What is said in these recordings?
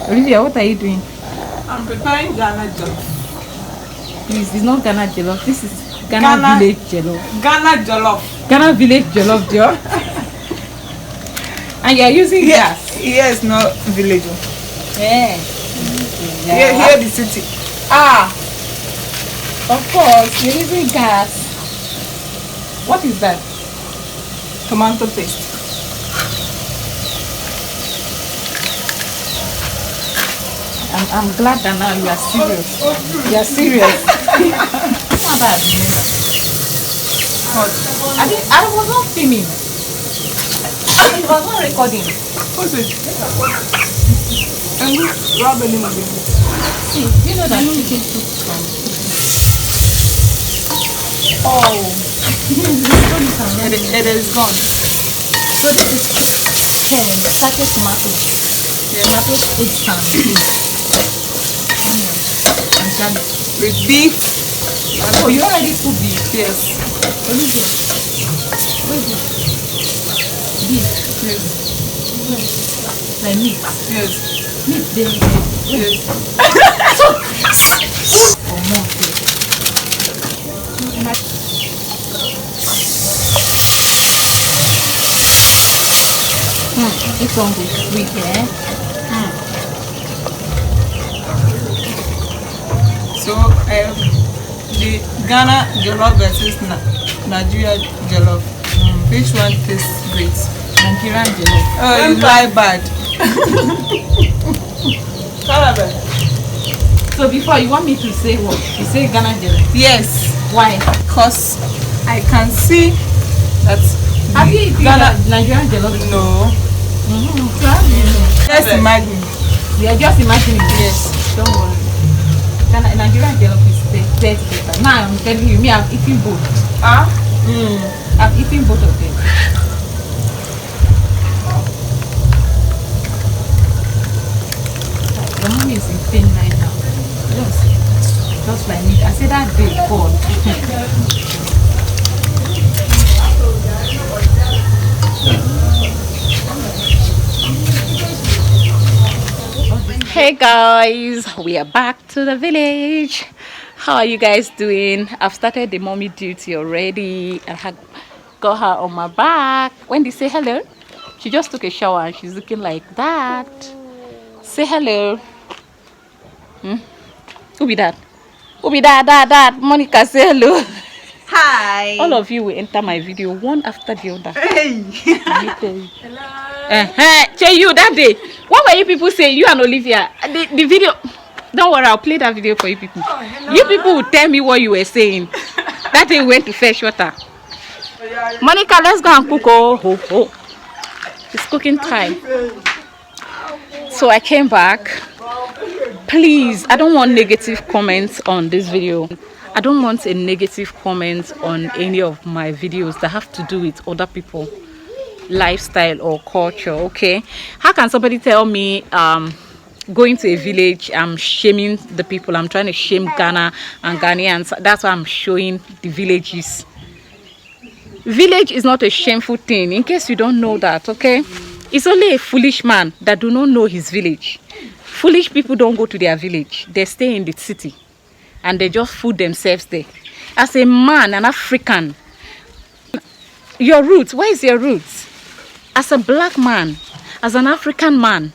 Olivia, what are you doing? I'm preparing Ghana jollof. Please, it's not Ghana jollof. This is Ghana village jollof. Ghana jollof. Ghana village jollof, Joe. And you're using gas? Yes, no village. Yeah. Here the city. Ah, of course, you're using gas. What is that? Tomato paste. I'm glad that now you are serious. You are serious. Not bad. I was not filming. I was not recording. What's it? And rub a little bit. See, you know that chicken soup from. Oh, it is gone. So this is started tomato. Tomato paste and garlic. With beef. Oh, you already put beef? Yes. What is it? What is it? Beef. Yes. Like meat. Yes. Meat there. Yes. Or more. It's on the sweet, yeah? So, the Ghana jollof versus Nigeria jollof. Which one tastes great? Nigerian jollof. Oh, you lie bad. So before, you want me to say what? You say Ghana jollof? Yes. Why? Because I can see that Have you eaten Ghana Nigerian jollof? No. Just imagine. We are just imagining. Yes. Don't worry. Nigerian jollof is better. Now I'm telling you, me, I've eaten both. I've eaten both of them. The mommy is in pain right now. Just like me. I said that day, God. Hey guys, we are back to the village. How are you guys doing? I've started the mommy duty already. I had got her on my back. Wendy, say hello. She just took a shower and she's looking like that. Say hello. Who be that? Who be that? Monica, say hello. Hi. All of you will enter my video one after the other. Hey. Hello. Say you that day. What were you people saying? You and Olivia. The video. Don't worry, I'll play that video for you people. You people will tell me what you were saying. That day we went to fetch water. Monica, let's go and cook. Oh. It's cooking time. So I came back. Please, I don't want negative comments on this video. I don't want a negative comment on any of my videos that have to do with other people lifestyle or culture. Okay, how can somebody tell me going to a village, I'm shaming the people, I'm trying to shame Ghana and Ghanaians? That's why I'm showing the villages. Village is not a shameful thing, in case you don't know that. Okay, it's only a foolish man that do not know his village. Foolish people don't go to their village, they stay in the city and they just fool themselves there. As a man, an African, your roots, where is your roots? As a black man, as an African man,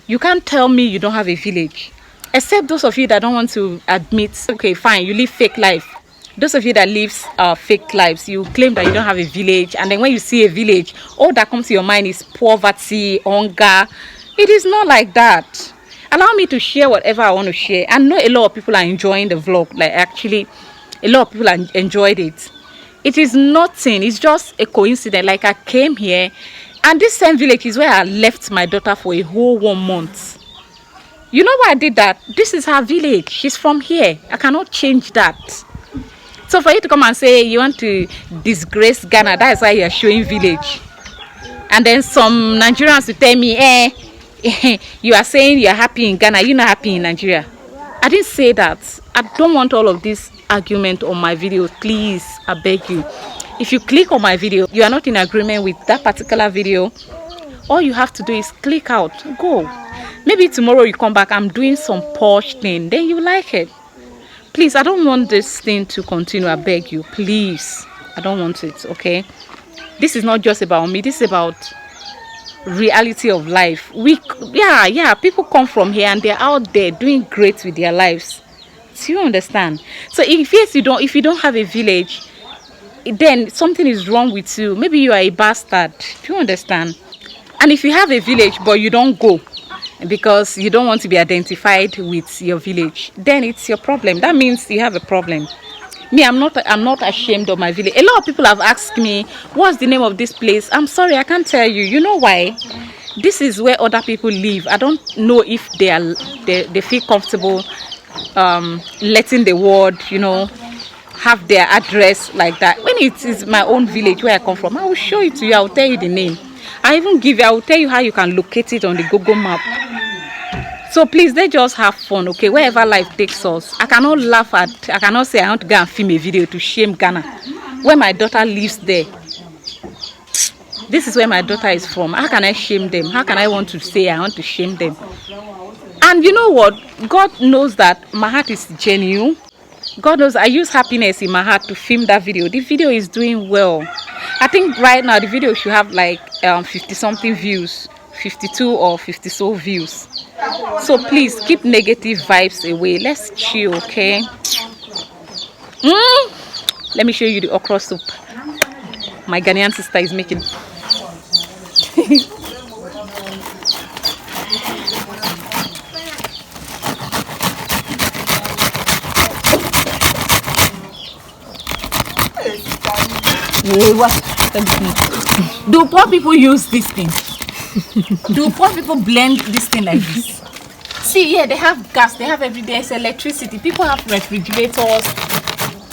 you can't tell me you don't have a village. Except those of you that don't want to admit, okay, fine, you live fake life. Those of you that live fake lives, you claim that you don't have a village, and then when you see a village, all that comes to your mind is poverty, hunger. It is not like that. Allow me to share whatever I want to share. I know a lot of people are enjoying the vlog. Like, actually, a lot of people enjoyed it. It is nothing. It's just a coincidence. Like, I came here, and this same village is where I left my daughter for a whole 1 month. You know why I did that? This is her village. She's from here. I cannot change that. So for you to come and say you want to disgrace Ghana, that is why you are showing village. And then some Nigerians will tell me, you are saying you are happy in Ghana, you're not happy in Nigeria. I didn't say that. I don't want all of this argument on my video. Please, I beg you. If you click on my video, you are not in agreement with that particular video, all you have to do is click out, go. Maybe tomorrow you come back, I'm doing some posh thing, then you like it. Please, I don't want this thing to continue. I beg you, please. I don't want it, okay? This is not just about me. This is about reality of life. Yeah, people come from here and they're out there doing great with their lives. Do you understand? So if you don't have a village, then something is wrong with you. Maybe you are a bastard. Do you understand? And if you have a village but you don't go because you don't want to be identified with your village, then it's your problem. That means you have a problem. Me, I'm not ashamed of my village. A lot of people have asked me, what's the name of this place? I'm sorry, I can't tell you. You know why? This is where other people live. I don't know if they feel comfortable letting the world, have their address like that. When it is my own village where I come from, I will show it to you. I will tell you the name. I will tell you how you can locate it on the Google map. So please, let's just have fun, okay? Wherever life takes us. I cannot say I want to go and film a video to shame Ghana. Where my daughter lives there. This is where my daughter is from. How can I shame them? How can I want to say I want to shame them? And you know what? God knows that my heart is genuine. God knows I use happiness in my heart to film that video. The video is doing well. I think right now the video should have like 50 something views, 52 or 50 so views. So please keep negative vibes away. Let's chill, okay? Let me show you the okra soup my Ghanaian sister is making. Do poor people use this thing? Do poor people blend this thing like this? See, yeah, they have gas, they have every day electricity. People have refrigerators.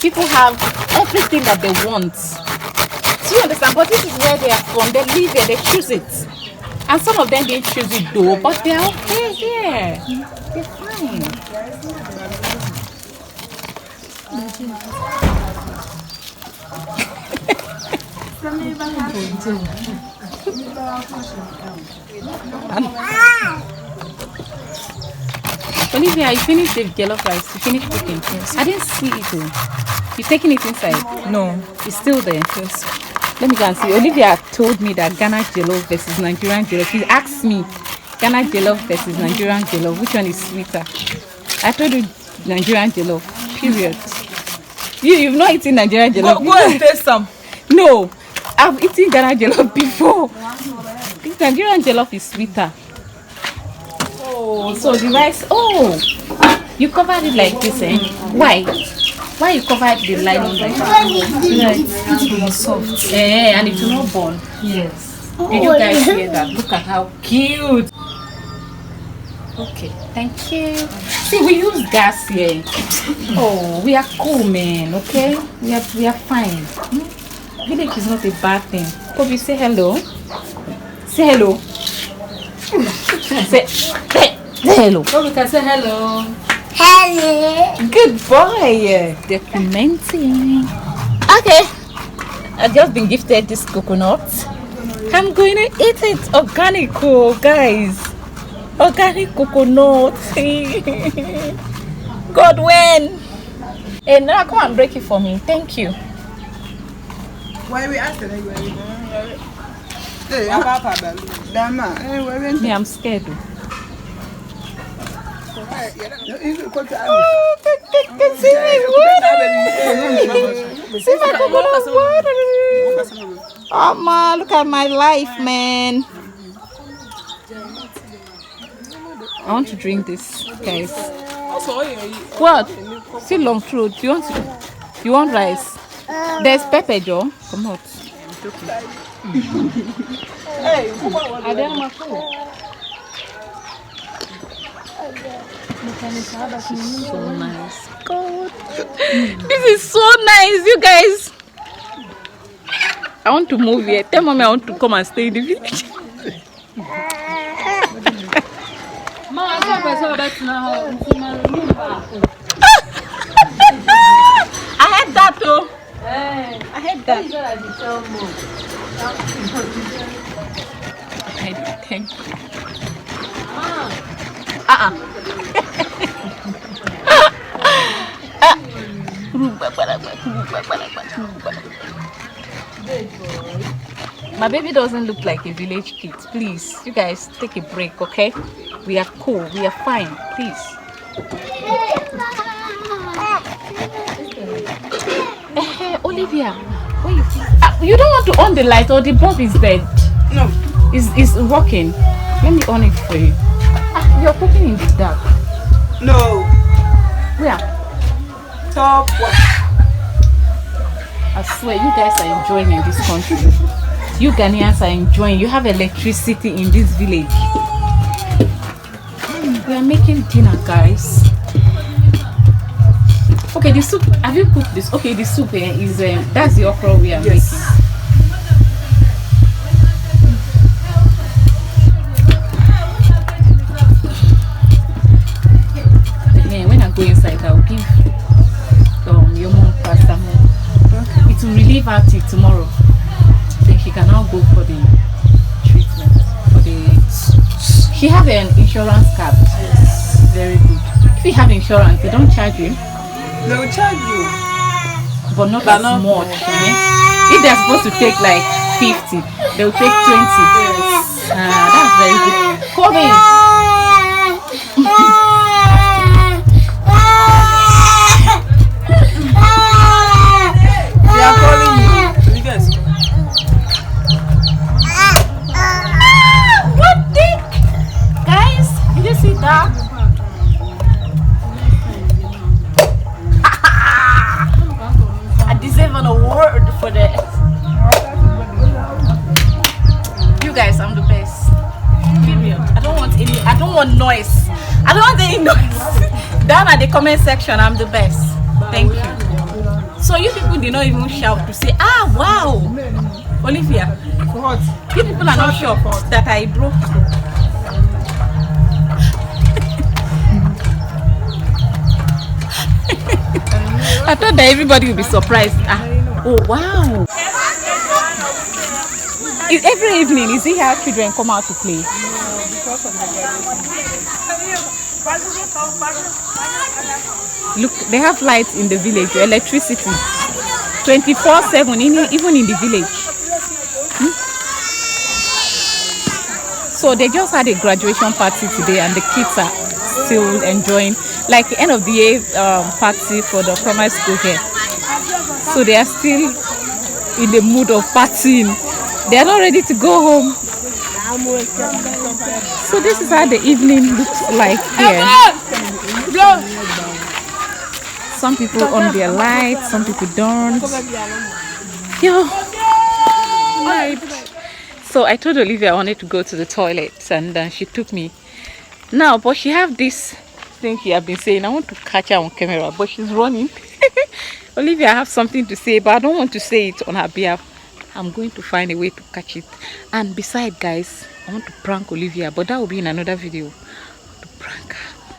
People have everything that they want. Do you understand? But this is where they are from. They live here, they choose it. And some of them didn't choose it though, but they are okay here. They're fine. Olivia, you finished the jollof rice. You finished cooking. Yes. I didn't see it though. You taking it inside? No. It's still there. Yes. Let me go and see. Olivia told me that Ghana jollof versus Nigerian jollof. She asked me Ghana jollof versus Nigerian jollof. Which one is sweeter? I told you Nigerian jollof. Period. You've not eaten Nigerian jollof. Go and taste some. No, I've eaten Ghana jollof before. This Nigerian jollof is sweeter. Oh, so the rice. Oh, you covered it like this, eh? Why? Why you covered the lining like that? It will be soft. And it will not burn. Yes. Did you guys hear that? Look at how cute. Okay, thank you. See, we use gas here. Oh, we are cool, man. Okay, we are fine. Village is not a bad thing. Kobe, say hello. Say hello. say hello. Kobe can say hello. Hello. Good boy. Documenting. Okay. I've just been gifted this coconut. I'm going to eat it. Organic, guys. Organic coconut. God, when? Hey, now come and break it for me. Thank you. Why we asked Me, I'm scared. See my coconut water. Oh man, look at my life, man. I want to drink this, guys. What? Still long throat. You want rice? There's pepper, Joe. Come out. This is so nice. God. This is so nice, you guys. I want to move here. Tell mommy I want to come and stay in the village. I heard that too. I heard that. Thank you. My baby doesn't look like a village kid. Please, you guys take a break, okay? We are cool, we are fine, please. Olivia, what you don't want to on the light or the bulb is dead? No. It's working. Let me on it for you. You're cooking in the dark. No. Where? Top one. I swear, you guys are enjoying in this country. You Ghanaians are enjoying. You have electricity in this village. We are making dinner, guys. Okay, the soup. Have you cooked this? Okay, the soup is that's the okra we are making. When I go inside, I'll give your mom pasta more. It will relieve her till tomorrow. Then she can now go for the treatment. She have an insurance card. Yes. Very good. If you have insurance, they don't charge you. They will charge you. But not as much. If they're supposed to take like 50, they will take 20. Yes. That's very good. Come in. They are calling you. You guys. What the? Guys, did you see that? I deserve an award for that. You guys, I'm the best. Period. I don't want noise. I don't want any noise. Down at the comment section, I'm the best. Thank you. So you people did not even shout to say, ah, wow. Olivia, What? you people are not shocked that I broke. I thought that everybody would be surprised. Oh, wow. Every evening, is it how children come out to play? Look, they have lights in the village, electricity. 24/7, even in the village. So they just had a graduation party today and the kids are still enjoying, like the end of the year party for the primary school here. So they are still in the mood of partying. They are not ready to go home. So this is how the evening looks like here. Some people on their lights, some people don't. Right. So I told Olivia I wanted to go to the toilet and she took me. Now, but she have this thing she have been saying. I want to catch her on camera, but she's running. Olivia, I have something to say, but I don't want to say it on her behalf. I'm going to find a way to catch it. And besides, guys, I want to prank Olivia, but that will be in another video. To prank her.